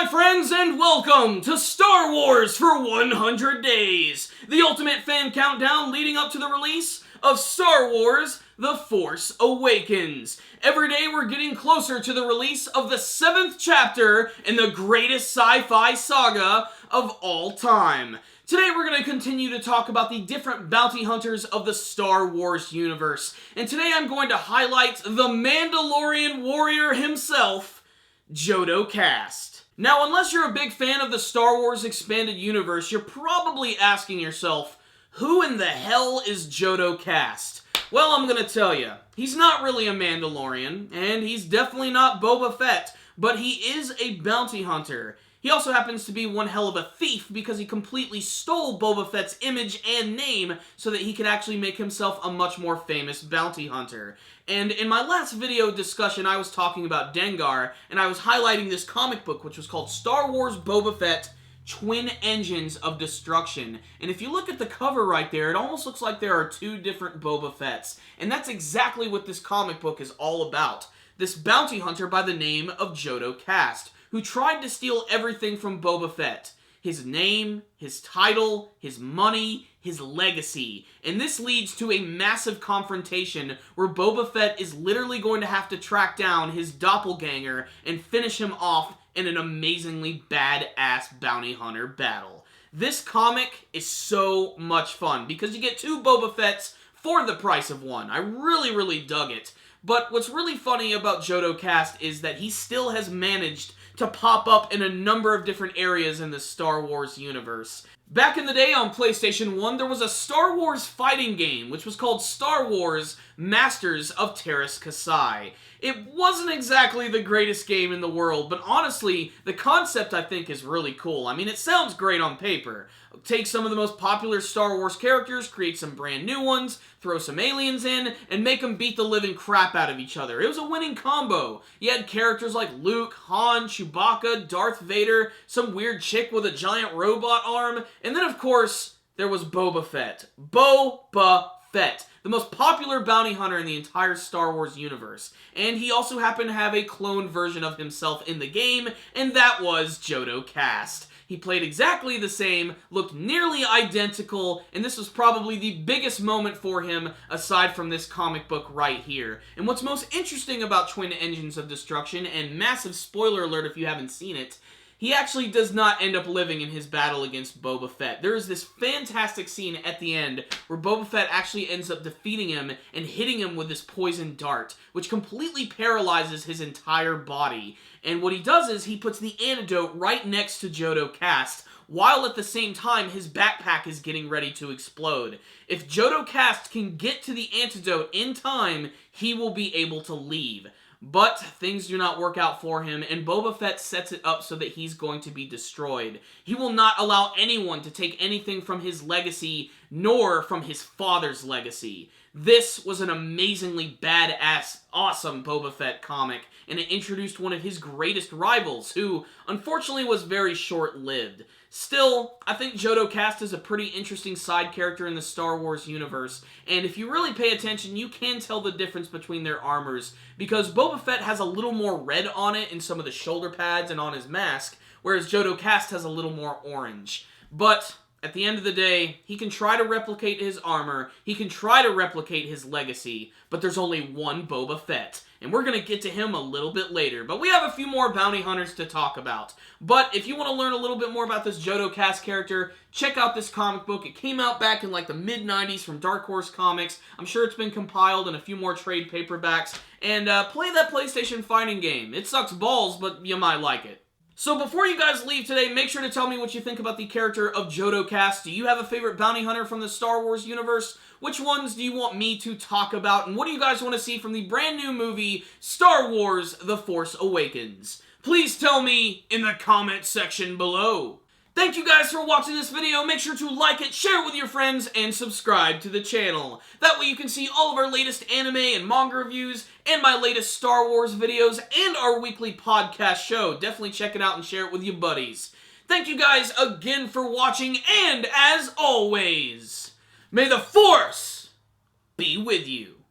my friends, and welcome to Star Wars for 100 Days, the ultimate fan countdown leading up to the release of Star Wars The Force Awakens. Every day we're getting closer to the release of the 7th chapter in the greatest sci-fi saga of all time. Today we're going to continue to talk about the different bounty hunters of the Star Wars universe. And today I'm going to highlight the Mandalorian warrior himself, Jodo Kast. Now, unless you're a big fan of the Star Wars expanded universe, you're probably asking yourself, who in the hell is Jodo Kast? Well, I'm gonna tell you. He's not really a Mandalorian, and he's definitely not Boba Fett, but he is a bounty hunter. He also happens to be one hell of a thief because he completely stole Boba Fett's image and name so that he could actually make himself a much more famous bounty hunter. And in my last video discussion, I was talking about Dengar, and I was highlighting this comic book, which was called Star Wars Boba Fett Twin Engines of Destruction. And if you look at the cover right there, it almost looks like there are two different Boba Fetts. And that's exactly what this comic book is all about. This bounty hunter by the name of Jodo Kast, who tried to steal everything from Boba Fett. His name, his title, his money, his legacy. And this leads to a massive confrontation where Boba Fett is literally going to have to track down his doppelganger and finish him off in an amazingly badass bounty hunter battle. This comic is so much fun because you get two Boba Fetts for the price of one. I really dug it. But what's really funny about Jodo Kast is that he still has managed to pop up in a number of different areas in the Star Wars universe. Back in the day on PlayStation 1, there was a Star Wars fighting game, which was called Star Wars Masters of Terras Kasai. It wasn't exactly the greatest game in the world, but honestly, the concept I think is really cool. I mean, it sounds great on paper. Take some of the most popular Star Wars characters, create some brand new ones, throw some aliens in, and make them beat the living crap out of each other. It was a winning combo. You had characters like Luke, Han, Chewbacca, Darth Vader, some weird chick with a giant robot arm, and then of course, there was Boba Fett. Boba Fett, the most popular bounty hunter in the entire Star Wars universe. And he also happened to have a clone version of himself in the game, and that was Jodo Kast. He played exactly the same, looked nearly identical, and this was probably the biggest moment for him aside from this comic book right here. And what's most interesting about Twin Engines of Destruction, and massive spoiler alert if you haven't seen it, he actually does not end up living in his battle against Boba Fett. There is this fantastic scene at the end where Boba Fett actually ends up defeating him and hitting him with this poison dart, which completely paralyzes his entire body. And what he does is he puts the antidote right next to Jodo Kast, while at the same time his backpack is getting ready to explode. If Jodo Kast can get to the antidote in time, he will be able to leave. But things do not work out for him, and Boba Fett sets it up so that he's going to be destroyed. He will not allow anyone to take anything from his legacy, nor from his father's legacy. This was an amazingly badass, awesome Boba Fett comic, and it introduced one of his greatest rivals, who unfortunately was very short-lived. Still, I think Jodo Kast is a pretty interesting side character in the Star Wars universe, and if you really pay attention, you can tell the difference between their armors, because Boba Fett has a little more red on it in some of the shoulder pads and on his mask, whereas Jodo Kast has a little more orange. But at the end of the day, he can try to replicate his armor, he can try to replicate his legacy, but there's only one Boba Fett. And we're going to get to him a little bit later. But we have a few more bounty hunters to talk about. But if you want to learn a little bit more about this Jodo Kast character, check out this comic book. It came out back in like the mid-90s from Dark Horse Comics. I'm sure it's been compiled in a few more trade paperbacks. And play that PlayStation fighting game. It sucks balls, but you might like it. So before you guys leave today, make sure to tell me what you think about the character of Jodo Kast. Do you have a favorite bounty hunter from the Star Wars universe? Which ones do you want me to talk about? And what do you guys want to see from the brand new movie, Star Wars The Force Awakens? Please tell me in the comment section below. Thank you guys for watching this video. Make sure to like it, share it with your friends, and subscribe to the channel. That way you can see all of our latest anime and manga reviews, and my latest Star Wars videos, and our weekly podcast show. Definitely check it out and share it with your buddies. Thank you guys again for watching, and as always, may the Force be with you.